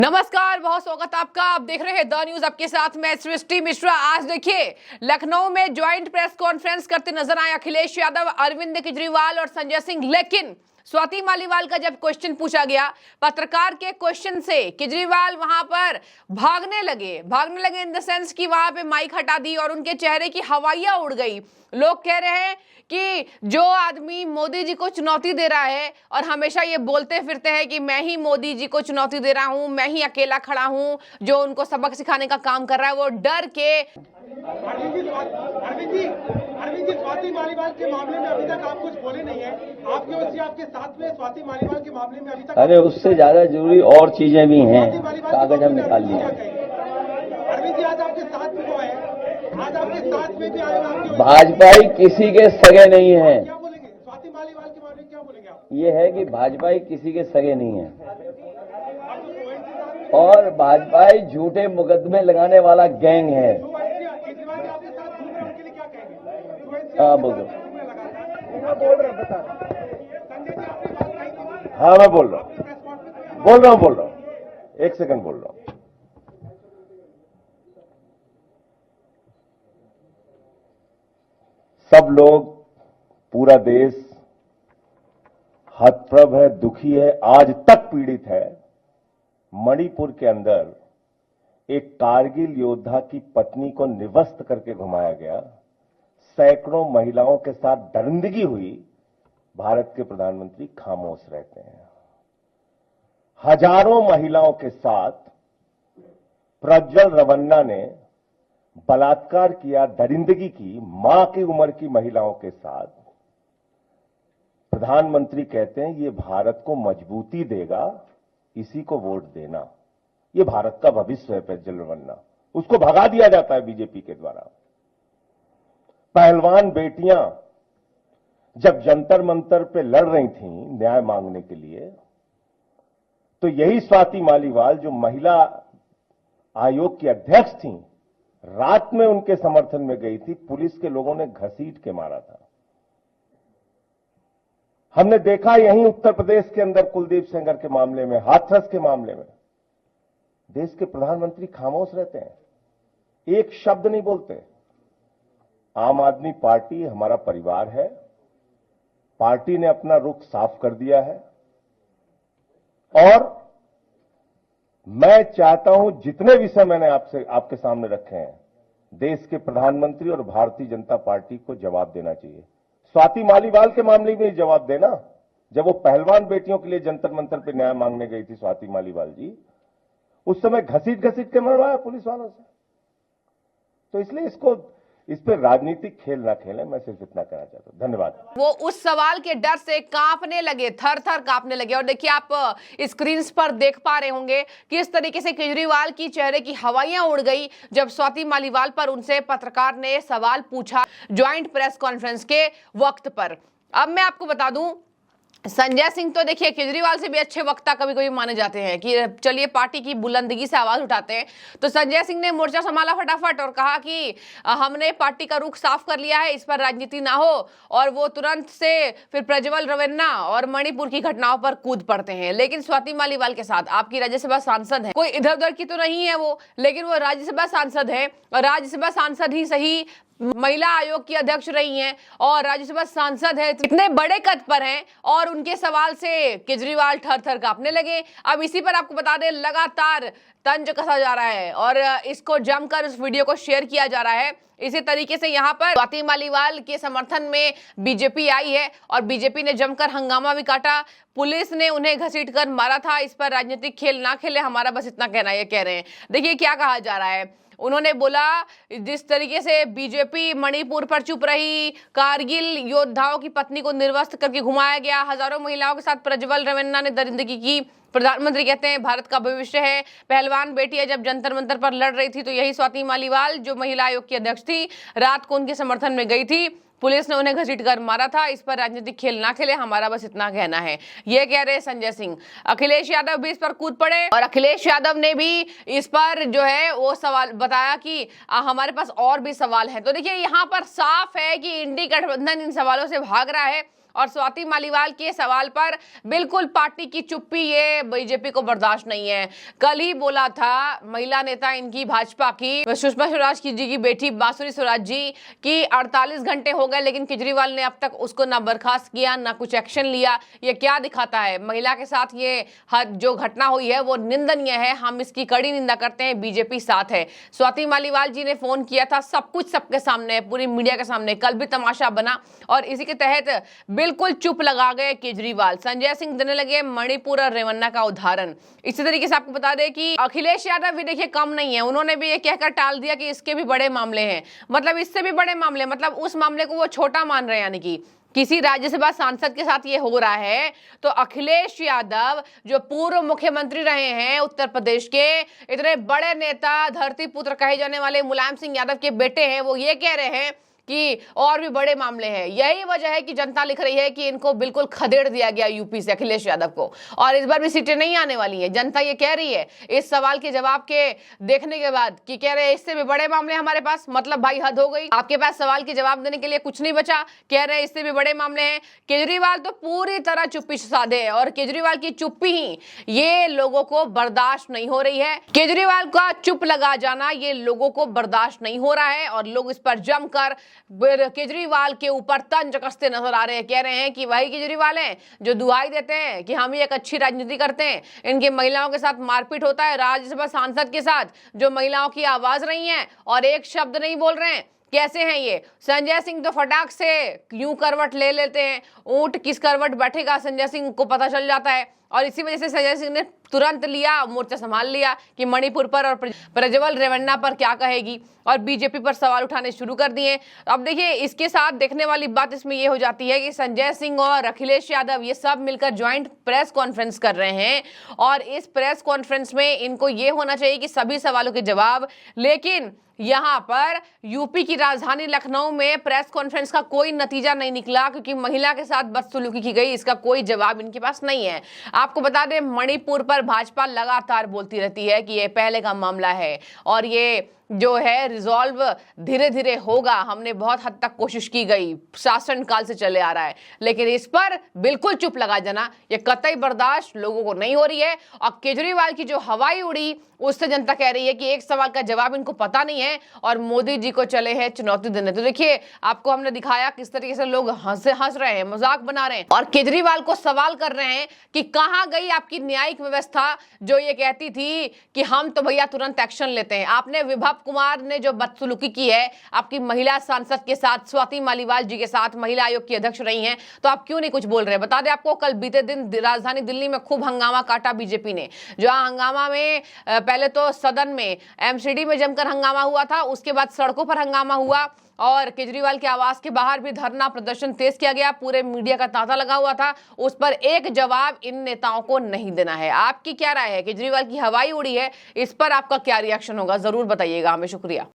नमस्कार, बहुत स्वागत आपका। आप देख रहे हैं द न्यूज, आपके साथ मैं सृष्टि मिश्रा। आज देखिए, लखनऊ में ज्वाइंट प्रेस कॉन्फ्रेंस करते नजर आए अखिलेश यादव, अरविंद केजरीवाल और संजय सिंह। लेकिन स्वाति मालीवाल का जब क्वेश्चन पूछा गया, पत्रकार के क्वेश्चन से केजरीवाल वहां पर भागने लगे इन द सेंस कि वहां पे माइक हटा दी और उनके चेहरे की हवाइयां उड़ गई। लोग कह रहे हैं कि जो आदमी मोदी जी को चुनौती दे रहा है और हमेशा ये बोलते फिरते हैं कि मैं ही मोदी जी को चुनौती दे रहा हूं, मैं ही अकेला खड़ा हूं जो उनको सबक सिखाने का काम कर रहा है, वो डर के। अरविंद जी, स्वाति मालीवाल के मामले में अभी तक आप कुछ बोले नहीं है। आपकी ओर से आपके साथ में स्वाति मालीवाल के मामले में अभी तक, अरे उससे ज्यादा जरूरी और चीजें भी हैं, कागज हम निकाल लिए। अरविंद जी, आज आपके साथ में वो है, आज आपके साथ में भी आए। भाजपाई किसी के सगे नहीं है। क्या बोलेंगे स्वाति मालीवाल के मामले में, क्या बोलेंगे आप? ये है कि भाजपाई किसी के सगे नहीं है और भाजपाई झूठे मुकदमे लगाने वाला गैंग है। केजरीवाल आपके साथ घूमने के लिए क्या कहेंगे? हाँ बोलो। हाँ मैं बोल रहा हूँ, एक सेकंड बोल रहा हूँ। सब लोग, पूरा देश हतप्रभ है, दुखी है, आज तक पीड़ित है। मणिपुर के अंदर एक कारगिल योद्धा की पत्नी को निवस्त करके घुमाया गया, सैकड़ों महिलाओं के साथ दरिंदगी हुई। भारत के प्रधानमंत्री खामोश रहते हैं। हजारों महिलाओं के साथ प्रज्वल रवन्ना ने बलात्कार किया, दरिंदगी की, मां की उम्र की महिलाओं के साथ। प्रधानमंत्री कहते हैं ये भारत को मजबूती देगा, इसी को वोट देना। ये भारत का भविष्य है प्रज्वल रवन्ना, उसको भगा दिया जाता है बीजेपी के द्वारा। पहलवान बेटियां जब जंतर मंतर पे लड़ रही थीं न्याय मांगने के लिए, तो यही स्वाति मालीवाल जो महिला आयोग की अध्यक्ष थीं, रात में उनके समर्थन में गई थी। पुलिस के लोगों ने घसीट के मारा था। हमने देखा यहीं उत्तर प्रदेश के अंदर कुलदीप सेंगर के मामले में, हाथरस के मामले में देश के प्रधानमंत्री खामोश रहते हैं, एक शब्द नहीं बोलते। आम आदमी पार्टी हमारा परिवार है, पार्टी ने अपना रुख साफ कर दिया है और मैं चाहता हूं जितने विषय मैंने आपके सामने रखे हैं, देश के प्रधानमंत्री और भारतीय जनता पार्टी को जवाब देना चाहिए। स्वाति मालीवाल के मामले में जवाब देना, जब वो पहलवान बेटियों के लिए जंतर मंतर पे न्याय मांगने गई थी स्वाति मालीवाल जी, उस समय घसीट के मरवाया पुलिस वालों से। तो इसलिए इस पर राजनीतिक खेल ना खेलें, मैं सिर्फ इतना कहना चाहता हूं। धन्यवाद। वो उस सवाल के डर से कांपने लगे, थर थर कांपने लगे। और देखिए, आप स्क्रीन पर देख पा रहे होंगे कि इस तरीके से केजरीवाल की चेहरे की हवाइयां उड़ गई जब स्वाति मालीवाल पर उनसे पत्रकार ने सवाल पूछा ज्वाइंट प्रेस कॉन्फ्रेंस के वक्त पर। अब मैं आपको बता दूं, संजय सिंह तो देखिए केजरीवाल से भी अच्छे वक्ता कभी कभी माने जाते हैं कि चलिए पार्टी की बुलंदगी से आवाज उठाते हैं। तो संजय सिंह ने मोर्चा संभाला फटाफट और कहा कि हमने पार्टी का रुख साफ कर लिया है, इस पर राजनीति ना हो। और वो तुरंत से फिर प्रज्वल रवन्ना और मणिपुर की घटनाओं पर कूद पड़ते हैं। लेकिन स्वाति मालीवाल के साथ आपकी राज्यसभा सांसद है, कोई इधर उधर की तो नहीं है वो, लेकिन वो राज्यसभा सांसद है और राज्यसभा सांसद ही सही, महिला आयोग की अध्यक्ष रही हैं और राज्यसभा सांसद है, इतने बड़े कद पर हैं और उनके सवाल से केजरीवाल थर थर कांपने लगे। अब इसी पर आपको बता दें, लगातार तंज कसा जा रहा है और इसको जमकर इस वीडियो को शेयर किया जा रहा है। इसी तरीके से यहाँ पर स्वाति मालीवाल के समर्थन में बीजेपी आई है और बीजेपी ने जमकर हंगामा भी काटा। पुलिस ने उन्हें घसीटकर मारा था। इस पर राजनीतिक खेल ना खेले, हमारा बस इतना कहना, ये कह रहे हैं। देखिए क्या कहा जा रहा है। उन्होंने बोला, जिस तरीके से बीजेपी मणिपुर पर चुप रही, कारगिल योद्धाओं की पत्नी को निर्वस्त्र करके घुमाया गया, हजारों महिलाओं के साथ प्रज्वल रवन्ना ने दरिंदगी की। प्रधानमंत्री कहते हैं भारत का भविष्य है। पहलवान बेटियां जब जंतर मंतर पर लड़ रही थी तो यही स्वाति मालीवाल जो महिला आयोग की अध्यक्ष थी, रात को उनके समर्थन में गई थी। पुलिस ने उन्हें घसीटकर मारा था। इस पर राजनीतिक खेल ना खेले, हमारा बस इतना कहना है, ये कह रहे संजय सिंह। अखिलेश यादव भी इस पर कूद पड़े और अखिलेश यादव ने भी इस पर जो है वो सवाल बताया कि हमारे पास और भी सवाल हैं। तो देखिए यहाँ पर साफ है कि इंडी गठबंधन इन सवालों से भाग रहा है और स्वाति मालीवाल के सवाल पर बिल्कुल पार्टी की चुप्पी, ये बीजेपी को बर्दाश्त नहीं है। कल ही बोला था महिला नेता इनकी भाजपा की सुषमा स्वराज जी की बेटी बांसुरी स्वराज जी की 48 घंटे हो गए, लेकिन केजरीवाल ने अब तक उसको ना बर्खास्त किया ना कुछ एक्शन लिया। ये क्या दिखाता है? महिला के साथ ये जो घटना हुई है वो निंदनीय है, हम इसकी कड़ी निंदा करते हैं, बीजेपी साथ है। स्वाति मालीवाल जी ने फोन किया था, सब कुछ सबके सामने है, पूरी मीडिया के सामने, कल भी तमाशा बना और इसी के तहत बिल्कुल चुप लगा गए केजरीवाल। संजय सिंह देने लगे मणिपुर और रेवन्ना का उदाहरण। इसी तरीके से आपको बता दें कि अखिलेश यादव भी देखिए कम नहीं है, उन्होंने भी ये कहकर टाल दिया कि इसके भी बड़े मामले हैं, मतलब इससे भी बड़े मामले, मतलब उस मामले को वो छोटा मान रहे हैं। यानी कि किसी राज्यसभा सांसद के साथ ये हो रहा है तो अखिलेश यादव जो पूर्व मुख्यमंत्री रहे हैं उत्तर प्रदेश के, इतने बड़े नेता, धरती पुत्र कहे जाने वाले मुलायम सिंह यादव के बेटे हैं, वो ये कह रहे हैं कि और भी बड़े मामले हैं। यही वजह है कि जनता लिख रही है कि इनको बिल्कुल खदेड़ दिया गया यूपी से अखिलेश यादव को, और इस बार भी सीटें नहीं आने वाली हैं। जनता ये कह रही है इस सवाल के जवाब के देखने के बाद कि कह रहे हैं इससे भी बड़े मामले हमारे पास, मतलब भाई हद हो गई, आपके पास सवाल के जवाब देने के लिए कुछ नहीं बचा, कह रहे हैं इससे भी बड़े मामले हैं। केजरीवाल तो पूरी तरह चुप्पी साधे और केजरीवाल की चुप्पी ही ये लोगों को बर्दाश्त नहीं हो रही है। केजरीवाल का चुप लगा जाना ये लोगों को बर्दाश्त नहीं हो रहा है और लोग इस पर जमकर केजरीवाल के ऊपर तंज कसते नजर आ रहे हैं। कह रहे हैं कि वही केजरीवाल हैं जो दुहाई देते हैं कि हम ही एक अच्छी राजनीति करते हैं, इनकी महिलाओं के साथ मारपीट होता है, राज्यसभा सांसद के साथ जो महिलाओं की आवाज रही हैं और एक शब्द नहीं बोल रहे हैं। कैसे हैं ये? संजय सिंह तो फटाक से यूं करवट ले लेते हैं, ऊंट किस करवट बैठेगा संजय सिंह को पता चल जाता है, और इसी वजह से संजय सिंह ने तुरंत लिया, मोर्चा संभाल लिया कि मणिपुर पर और प्रज्वल रेवन्ना पर क्या कहेगी, और बीजेपी पर सवाल उठाने शुरू कर दिए। अब देखिए इसके साथ देखने वाली बात इसमें यह हो जाती है कि संजय सिंह और अखिलेश यादव ये सब मिलकर ज्वाइंट प्रेस कॉन्फ्रेंस कर रहे हैं और इस प्रेस कॉन्फ्रेंस में इनको ये होना चाहिए कि सभी सवालों के जवाब, लेकिन यहां पर यूपी की राजधानी लखनऊ में प्रेस कॉन्फ्रेंस का कोई नतीजा नहीं निकला क्योंकि महिला के साथ बदसलूकी की गई, इसका कोई जवाब इनके पास नहीं है। आपको बता दें मणिपुर पर भाजपा लगातार बोलती रहती है कि ये पहले का मामला है और ये जो है रिजॉल्व धीरे धीरे होगा, हमने बहुत हद तक कोशिश की गई, शासन काल से चले आ रहा है, लेकिन इस पर बिल्कुल चुप लगा जाना ये कतई बर्दाश्त लोगों को नहीं हो रही है। और केजरीवाल की जो हवाई उड़ी उससे जनता कह रही है कि एक सवाल का जवाब इनको पता नहीं है और मोदी जी को चले हैं चुनौती देने। तो देखिए आपको हमने दिखाया किस तरीके से लोग हंस रहे हैं, मजाक बना रहे हैं और केजरीवाल को सवाल कर रहे हैं कि कहां गई आपकी न्यायिक व्यवस्था जो ये कहती थी कि हम तो भैया तुरंत एक्शन लेते हैं। आपने विभव कुमार ने जो बदसलूकी की है आपकी महिला सांसद के साथ, स्वाति मालीवाल जी के साथ, महिला आयोग की अध्यक्ष रही हैं, तो आप क्यों नहीं कुछ बोल रहे हैं? बता दें आपको कल बीते दिन राजधानी दिल्ली में खूब हंगामा काटा बीजेपी ने। जहां हंगामा में पहले तो सदन में एमसीडी में जमकर हंगामा हुआ था, उसके बाद सड़कों पर हंगामा हुआ और केजरीवाल के आवास के बाहर भी धरना प्रदर्शन तेज किया गया, पूरे मीडिया का तांता लगा हुआ था, उस पर एक जवाब इन नेताओं को नहीं देना है। आपकी क्या राय है? केजरीवाल की हवाई उड़ी है, इस पर आपका क्या रिएक्शन होगा? जरूर बताइएगा हमें। शुक्रिया।